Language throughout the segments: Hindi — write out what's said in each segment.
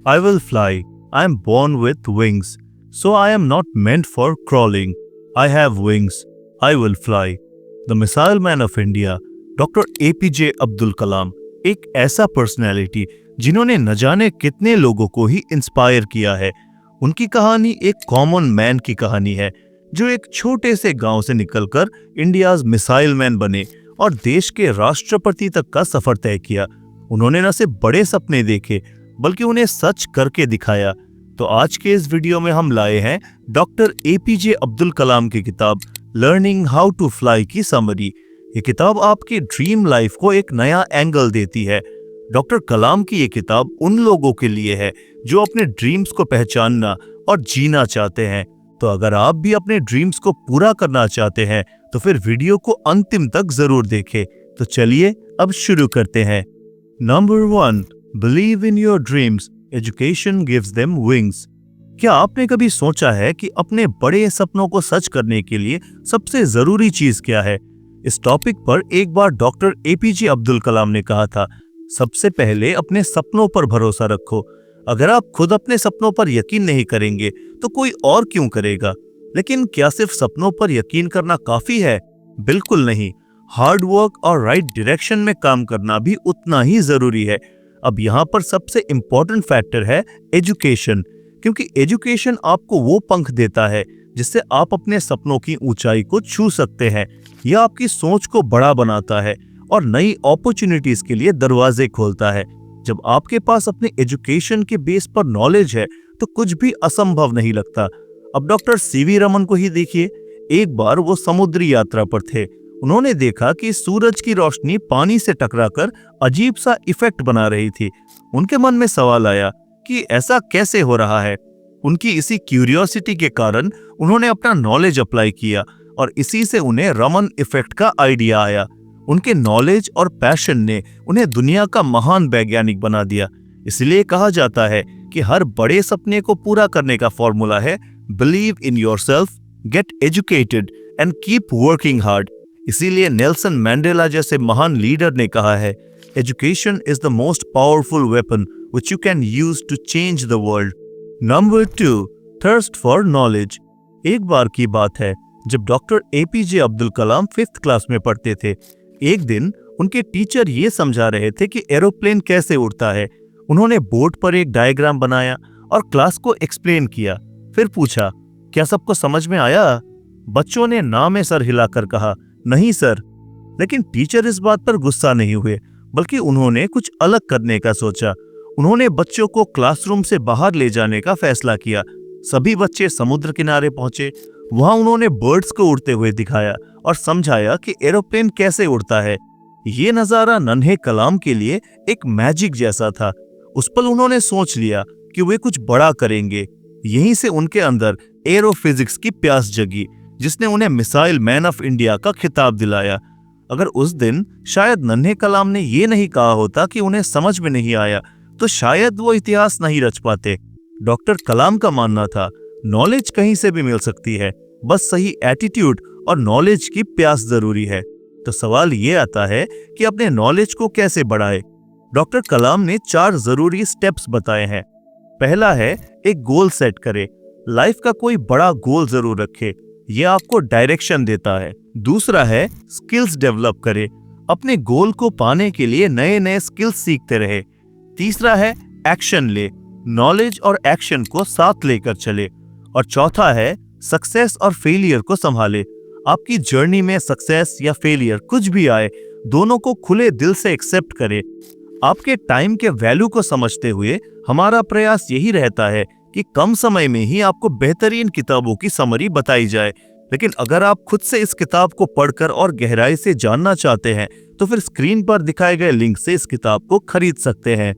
I will fly. I am born with wings. So I am not meant for crawling. I have wings. I will fly. The Missile Man of India, doctor APJ Abdul Kalam एक ऐसा पर्सनैलिटी जिन्होंने न जाने कितने लोगों को ही इंस्पायर किया है। उनकी कहानी एक कॉमन मैन की कहानी है जो एक छोटे से गांव से निकलकर इंडियाज मिसाइल मैन बने और देश के राष्ट्रपति तक का सफर तय किया। उन्होंने न सिर्फ बड़े सपने देखे बल्कि उन्हें सच करके दिखाया। तो आज के इस वीडियो में हम लाए हैं डॉक्टर APJ अब्दुल कलाम की किताब लर्निंग हाउ टू फ्लाई की समरी। ये किताब आपकी ड्रीम लाइफ को एक नया एंगल देती है। डॉक्टर कलाम की ये किताब उन लोगों के लिए है जो अपने ड्रीम्स को पहचानना और जीना चाहते हैं। तो अगर आप भी अपने ड्रीम्स को पूरा करना चाहते हैं तो फिर वीडियो को अंतिम तक जरूर देखें। तो चलिए अब शुरू करते हैं। Number 1, believe in your dreams, education gives them wings. क्या आपने कभी सोचा है कि अपने बड़े सपनों को सच करने के लिए सबसे जरूरी चीज क्या है? इस टॉपिक पर एक बार डॉक्टर APJ अब्दुल कलाम ने कहा था, सबसे पहले अपने सपनों पर भरोसा रखो। अगर आप खुद अपने सपनों पर यकीन नहीं करेंगे तो कोई और क्यों करेगा? लेकिन क्या सिर्फ सपनों पर यकीन करना काफी है? बिल्कुल नहीं। हार्ड वर्क और राइट डायरेक्शन में काम करना भी उतना ही जरूरी है। अब यहाँ पर सबसे इंपॉर्टेंट फैक्टर है एजुकेशन, क्योंकि एजुकेशन आपको वो पंख देता है जिससे आप अपने सपनों की ऊंचाई को छू सकते हैं। यह आपकी सोच को बड़ा बनाता है और नई अपॉर्चुनिटीज के लिए दरवाजे खोलता है। जब आपके पास अपने एजुकेशन के बेस पर नॉलेज है तो कुछ भी असंभव नहीं लगता। अब डॉक्टर CV रमन को ही देखिए। एक बार वो समुद्री यात्रा पर थे। उन्होंने देखा कि सूरज की रोशनी पानी से टकराकर अजीब सा इफेक्ट बना रही थी। उनके मन में सवाल आया कि ऐसा कैसे हो रहा है। उनकी इसी क्यूरियोसिटी के कारण उन्होंने अपना नॉलेज अप्लाई किया और इसी से उन्हें रमन इफेक्ट का आइडिया आया। उनके नॉलेज और पैशन ने उन्हें दुनिया का महान वैज्ञानिक बना दिया। इसलिए कहा जाता है कि हर बड़े सपने को पूरा करने का फॉर्मूला है believe in yourself, get educated and keep working hard. इसीलिए नेल्सन मैंडेला जैसे महान लीडर ने कहा है, education is the most powerful weapon which you can use to change the world. Number 2, thirst for knowledge. एक बार की बात है जब doctor APJ Abdul Kalam 5th class में पढ़ते थे। एक दिन उनके टीचर ये समझा रहे थे कि एरोप्लेन कैसे उड़ता है। उन्होंने बोर्ड पर एक डायग्राम बनाया और क्लास को एक्सप्लेन किया। फिर पूछा, क्या सबको समझ में आया? बच्चों ने ना में सर हिलाकर कहा, नहीं सर। लेकिन टीचर इस बात पर गुस्सा नहीं हुए, बल्कि उन्होंने कुछ अलग करने का सोचा। उन्होंने बच्चों को क्लासरूम से बाहर ले जाने का फैसला किया। सभी बच्चे समुद्र किनारे पहुंचे। वहां उन्होंने बर्ड्स को उड़ते हुए दिखाया और समझाया कि एरोप्लेन कैसे उड़ता है। ये नजारा नन्हे कलाम के लिए एक मैजिक जैसा था। उस पल उन्होंने सोच लिया कि वे कुछ बड़ा करेंगे। यहीं से उनके अंदर एरोफिजिक्स की प्यास जगी, जिसने उन्हें मिसाइल मैन ऑफ इंडिया का खिताब दिलाया। अगर उस दिन शायद नन्हे कलाम ने ये नहीं कहा होता कि उन्हें समझ में नहीं आया, तो शायद वो इतिहास नहीं रच पाते। डॉक्टर कलाम का मानना था, नॉलेज कहीं से भी मिल सकती है, बस सही एटीट्यूड और नॉलेज की प्यास जरूरी है। तो सवाल ये आता है कि अपने नॉलेज को कैसे बढ़ाए। डॉक्टर कलाम ने 4 जरूरी स्टेप्स बताए हैं। पहला है, एक गोल सेट करे। लाइफ का कोई बड़ा गोल जरूर रखे, यह आपको डायरेक्शन देता है। दूसरा है, स्किल्स डेवलप करे। अपने गोल को पाने के लिए नए नए स्किल्स सीखते रहे। तीसरा है, एक्शन ले। नॉलेज और एक्शन को साथ लेकर चले। और चौथा है, सक्सेस और फेलियर को संभाले। आपकी जर्नी में सक्सेस या फेलियर कुछ भी आए, दोनों को खुले दिल से एक्सेप्ट करे। आपके टाइम के वैल्यू को समझते हुए हमारा प्रयास यही रहता है कि कम समय में ही आपको बेहतरीन किताबों की समरी बताई जाए। लेकिन अगर आप खुद से इस किताब को पढ़कर और गहराई से जानना चाहते हैं तो फिर स्क्रीन पर दिखाए गए लिंक से इस किताब को खरीद सकते हैं।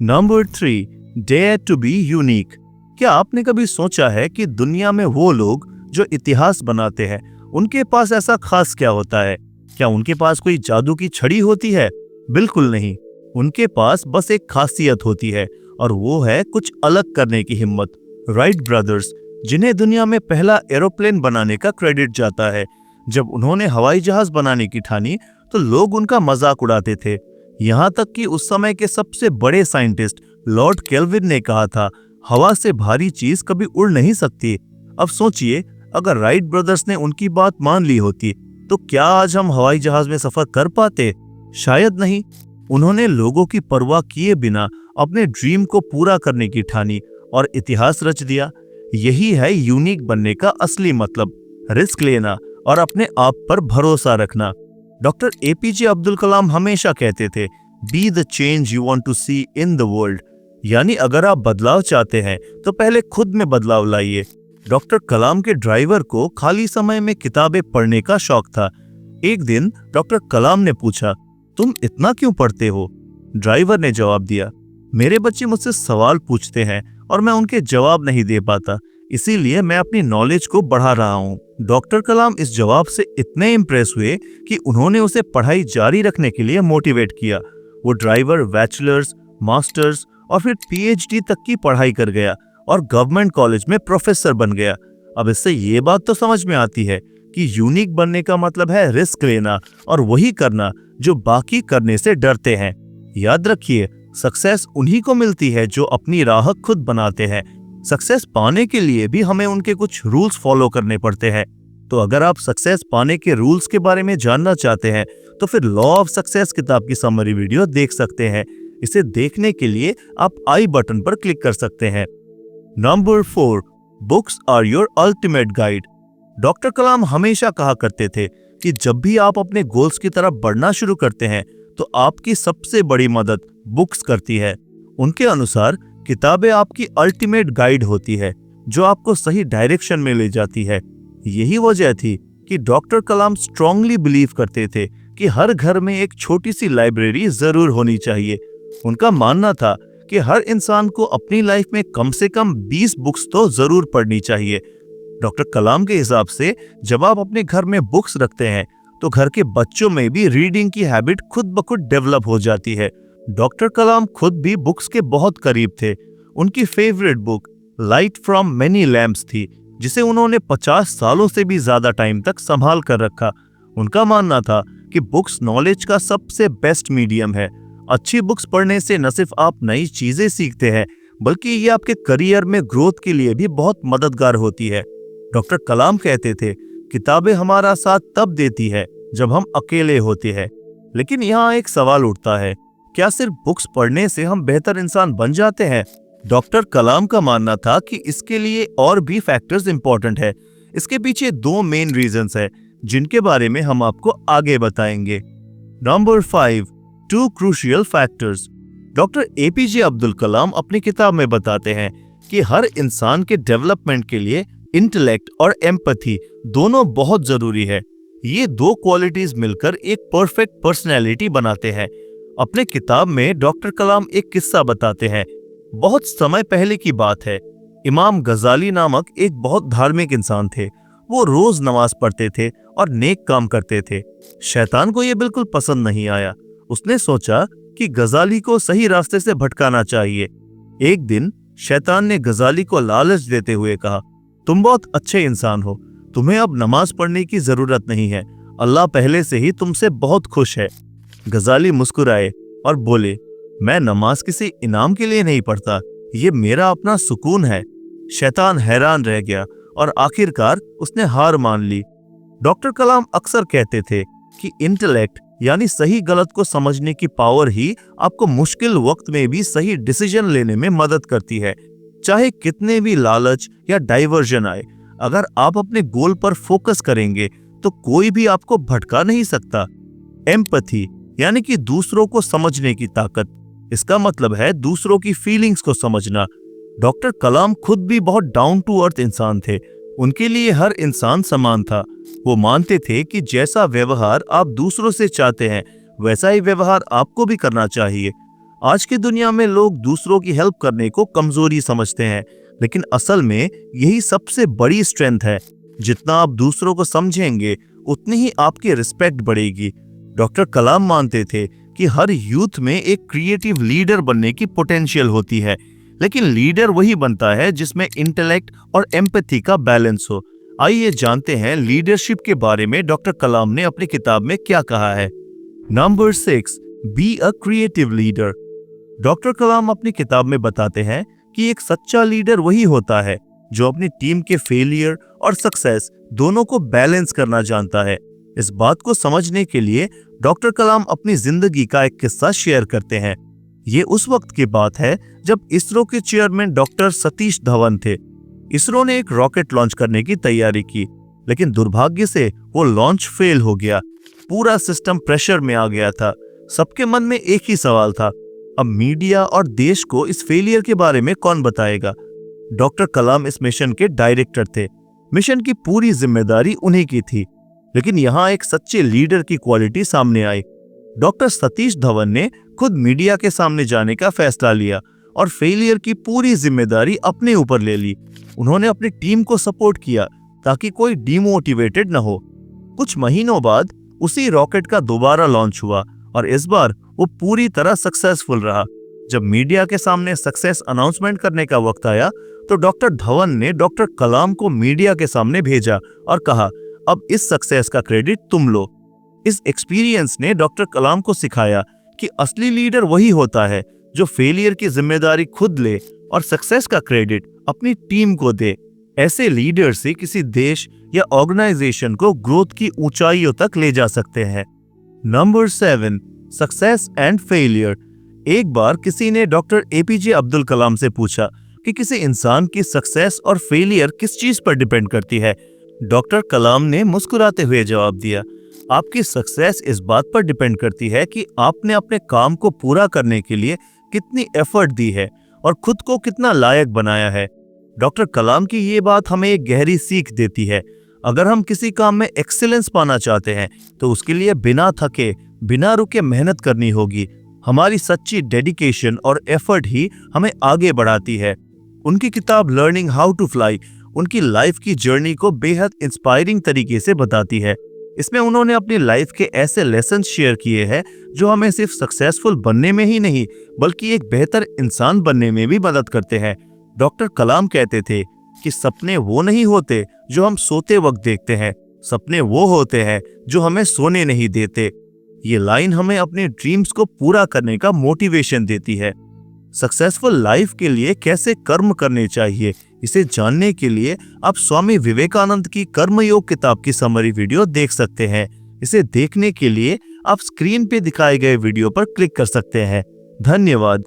Number 3, dare to be unique. क्या आपने कभी सोचा है कि दुनिया में वो लोग जो इतिहास बनाते हैं, उनके पास ऐसा खास क्या होता है? क्या उनके पास कोई जादू की छड़ी होती है? बिल्कुल नहीं। उनके पास बस एक खासियत होती है और वो है कुछ अलग करने की हिम्मत। राइट ब्रदर्स, जिन्हें दुनिया में पहला एरोप्लेन बनाने का क्रेडिट जाता है, जब उन्होंने हवाई जहाज बनाने की ठानी तो लोग उनका मजाक उड़ाते थे। यहाँ तक कि उस समय के सबसे बड़े साइंटिस्ट लॉर्ड केल्विन ने कहा था, हवा से भारी चीज कभी उड़ नहीं सकती। अब सोचिए, अगर राइट ब्रदर्स ने उनकी बात मान ली होती तो क्या आज हम हवाई जहाज में सफर कर पाते? शायद नहीं। उन्होंने लोगों की परवाह किए बिना अपने ड्रीम को पूरा करने की ठानी और इतिहास रच दिया। यही है यूनिक बनने का असली मतलब, रिस्क लेना और अपने आप पर भरोसा रखना। डॉक्टर एपीजे अब्दुल कलाम हमेशा कहते थे, be the change you want to see in the world. यानी अगर आप बदलाव चाहते हैं तो पहले खुद में बदलाव लाइए। डॉक्टर कलाम के ड्राइवर को खाली समय में किताबें पढ़ने का शौक था। एक दिन डॉक्टर कलाम ने पूछा, तुम इतना क्यों पढ़ते हो? ड्राइवर ने जवाब दिया, मेरे बच्चे मुझसे सवाल पूछते हैं और मैं उनके जवाब नहीं दे पाता, इसीलिए मैं अपनी नॉलेज को बढ़ा रहा हूँ। डॉक्टर कलाम इस जवाब से इतने इम्प्रेस हुए कि उन्होंने उसे पढ़ाई जारी रखने के लिए मोटिवेट किया। वो ड्राइवर बैचलर्स, मास्टर्स और फिर पीएचडी तक की पढ़ाई कर गया और गवर्नमेंट कॉलेज में प्रोफेसर बन गया। अब इससे ये बात तो समझ में आती है कि यूनिक बनने का मतलब है रिस्क लेना और वही करना जो बाकी करने से डरते हैं। याद रखिए, सक्सेस उन्हीं को मिलती है जो अपनी राह खुद बनाते हैं। सक्सेस पाने के लिए भी हमें उनके कुछ रूल्स फॉलो करने पड़ते हैं। तो अगर आप सक्सेस पाने के रूल्स के बारे में जानना चाहते हैं तो फिर लॉ ऑफ सक्सेस किताब की समरी वीडियो देख सकते हैं। इसे देखने के लिए आप आई बटन पर क्लिक कर सकते हैं। Number 4, books are your ultimate guide. Doctor Kalam हमेशा कहा करते थे कि जब भी आप अपने गोल्स की तरफ बढ़ना शुरू करते हैं तो आपकी सबसे बड़ी मदद बुक्स करती है। उनके अनुसार किताबें आपकी अल्टीमेट गाइड होती है जो आपको सही डायरेक्शन में ले जाती है। यही वजह थी कि डॉक्टर कलाम स्ट्रांगली बिलीव करते थे कि हर घर में एक छोटी सी लाइब्रेरी जरूर होनी चाहिए। उनका मानना था कि हर इंसान को अपनी लाइफ में कम से कम 20 बुक्स तो जरूर पढ़नी चाहिए। डॉक्टर कलाम के हिसाब से जब आप अपने घर में बुक्स रखते हैं तो घर के बच्चों में भी रीडिंग की हैबिट खुद ब खुद डेवलप हो जाती है। डॉक्टर कलाम खुद भी बुक्स के बहुत करीब थे। उनकी favourite book light from many lamps थी, जिसे उन्होंने 50 सालों से भी ज्यादा टाइम तक संभाल कर रखा। उनका मानना था कि बुक्स नॉलेज का सबसे बेस्ट मीडियम है। अच्छी बुक्स पढ़ने से न सिर्फ आप नई चीजें सीखते हैं बल्कि ये आपके करियर में ग्रोथ के लिए भी बहुत मददगार होती है। डॉक्टर कलाम कहते थे, किताबें हमारा साथ तब देती है जब हम अकेले होते हैं। लेकिन यहाँ एक सवाल उठता है, क्या सिर्फ बुक्स पढ़ने से हम बेहतर इंसान बन जाते हैं? डॉक्टर कलाम का मानना था कि इसके लिए और भी फैक्टर्स इंपॉर्टेंट है। इसके पीछे 2 मेन रीजंस है जिनके बारे में हम आपको आगे बताएंगे। Number 5, 2 crucial factors. Doctor APJ Abdul Kalam अपनी किताब में बताते हैं कि हर इंसान के डेवलपमेंट के लिए इंटेलेक्ट और एम्पैथी दोनों बहुत जरूरी है। ये 2 क्वालिटीज मिलकर एक परफेक्ट पर्सनैलिटी बनाते हैं। अपने किताब में डॉक्टर कलाम एक किस्सा बताते हैं। बहुत समय पहले की बात है। इमाम गजाली नामक एक बहुत धार्मिक इंसान थे। वो रोज नमाज पढ़ते थे और नेक काम करते थे। शैतान को ये बिल्कुल पसंद नहीं आया। उसने सोचा कि गजाली को सही रास्ते से भटकाना चाहिए। एक दिन शैतान ने गजाली को लालच देते हुए कहा, तुम बहुत अच्छे इंसान हो, तुम्हें अब नमाज पढ़ने की जरूरत नहीं है, अल्लाह पहले से ही तुमसे बहुत खुश है। गजाली मुस्कुराए और बोले, मैं नमाज किसी इनाम के लिए नहीं पढ़ता, ये मेरा अपना सुकून है। शैतान हैरान रह गया और आखिरकार उसने हार मान ली। डॉक्टर कलाम अक्सर कहते थे कि इंटेलेक्ट यानी सही गलत को समझने की पावर ही आपको मुश्किल वक्त में भी सही डिसीजन लेने में मदद करती है। चाहे कितने भी लालच या डाइवर्जन आए, अगर आप अपने गोल पर फोकस करेंगे तो कोई भी आपको भटका नहीं सकता। एम्पैथी यानी कि दूसरों को समझने की ताकत। इसका मतलब है दूसरों की फीलिंग्स को समझना। डॉक्टर कलाम खुद भी बहुत डाउन टू अर्थ इंसान थे। उनके लिए हर इंसान समान था। वो मानते थे कि जैसा व्यवहार आप दूसरों से चाहते हैं वैसा ही व्यवहार आपको भी करना चाहिए। आज की दुनिया में लोग दूसरों की हेल्प करने को कमजोरी समझते हैं, लेकिन असल में यही सबसे बड़ी स्ट्रेंथ है। जितना आप दूसरों को समझेंगे उतनी ही आपकी रिस्पेक्ट बढ़ेगी। डॉक्टर कलाम मानते थे कि हर यूथ में एक क्रिएटिव लीडर बनने की पोटेंशियल होती है, लेकिन लीडर वही बनता है जिसमें इंटेलेक्ट और एम्पैथी का बैलेंस हो। आइए जानते हैं लीडरशिप के बारे में डॉक्टर कलाम ने अपनी किताब में क्या कहा है। Number 6, be a creative leader. Doctor Kalam अपनी किताब में बताते हैं कि एक सच्चा लीडर वही होता है जो अपनी टीम के फेलियर और सक्सेस दोनों को बैलेंस करना जानता है। इस बात को समझने के लिए डॉक्टर कलाम अपनी जिंदगी का एक किस्सा शेयर करते हैं। ये उस वक्त की बात है जब इसरो के चेयरमैन डॉक्टर सतीश धवन थे। इसरो ने एक रॉकेट लॉन्च करने की तैयारी की, लेकिन दुर्भाग्य से वो लॉन्च फेल हो गया। पूरा सिस्टम प्रेशर में आ गया था। सबके मन में एक ही सवाल था, अब मीडिया और देश को इस फेलियर के बारे में कौन बताएगा। डॉक्टर कलाम इस मिशन के डायरेक्टर थे। मिशन की पूरी जिम्मेदारी उन्हीं की थी। लेकिन यहाँ एक सच्चे लीडर की क्वालिटी सामने आई। डॉक्टर सतीश धवन ने खुद मीडिया के सामने जाने का फैसला लिया और फेलियर की पूरी जिम्मेदारी अपने ऊपर ले ली। उन्होंने अपनी टीम को सपोर्ट किया ताकि कोई डिमोटिवेटेड न हो। कुछ महीनों बाद उसी रॉकेट का दोबारा लॉन्च हुआ और इस बार वो पूरी तरह सक्सेसफुल रहा। जब मीडिया के सामने सक्सेस अनाउंसमेंट करने का वक्त आया तो डॉक्टर धवन ने डॉक्टर कलाम को मीडिया के सामने भेजा और कहा, अब इस सक्सेस का क्रेडिट तुम लो। इस एक्सपीरियंस ने डॉक्टर कलाम को सिखाया कि असली लीडर वही होता है जो फेलियर की जिम्मेदारी खुद ले और सक्सेस का क्रेडिट अपनी टीम को दे। ऐसे लीडर से किसी देश या ऑर्गेनाइजेशन को ग्रोथ की ऊंचाइयों तक ले जा सकते हैं। Number 7, success and failure. एक बार किसी ने डॉक्टर एपीजे अब्दुल कलाम से पूछा कि किसी इंसान की सक्सेस और फेलियर किस चीज पर डिपेंड करती है। डॉक्टर कलाम ने मुस्कुराते हुए जवाब दिया, आपकी सक्सेस इस बात पर डिपेंड करती है कि आपने अपने काम को पूरा करने के लिए कितनी एफर्ट दी है और खुद को कितना लायक बनाया है। डॉक्टर कलाम की ये बात हमें एक गहरी सीख देती है। अगर हम किसी काम में एक्सीलेंस पाना चाहते हैं तो उसके लिए बिना थके, बिना रुके मेहनत करनी होगी। हमारी सच्ची डेडिकेशन और एफर्ट ही हमें आगे बढ़ाती है। उनकी किताब लर्निंग हाउ टू फ्लाई उनकी लाइफ की जर्नी को बेहद इंस्पायरिंग तरीके से बताती है। इसमें उन्होंने अपनी लाइफ के ऐसे लेसन शेयर किए हैं जो हमें सिर्फ सक्सेसफुल बनने में ही नहीं बल्कि एक बेहतर इंसान बनने में भी मदद करते हैं। डॉक्टर कलाम कहते थे कि सपने वो नहीं होते जो हम सोते वक्त देखते हैं, सपने वो होते हैं जो हमें सोने नहीं देते। ये लाइन हमें अपने ड्रीम्स को पूरा करने का मोटिवेशन देती है। सक्सेसफुल लाइफ के लिए कैसे कर्म करने चाहिए, इसे जानने के लिए आप स्वामी विवेकानंद की कर्मयोग किताब की समरी वीडियो देख सकते हैं। इसे देखने के लिए आप स्क्रीन पे दिखाए गए वीडियो पर क्लिक कर सकते हैं। धन्यवाद।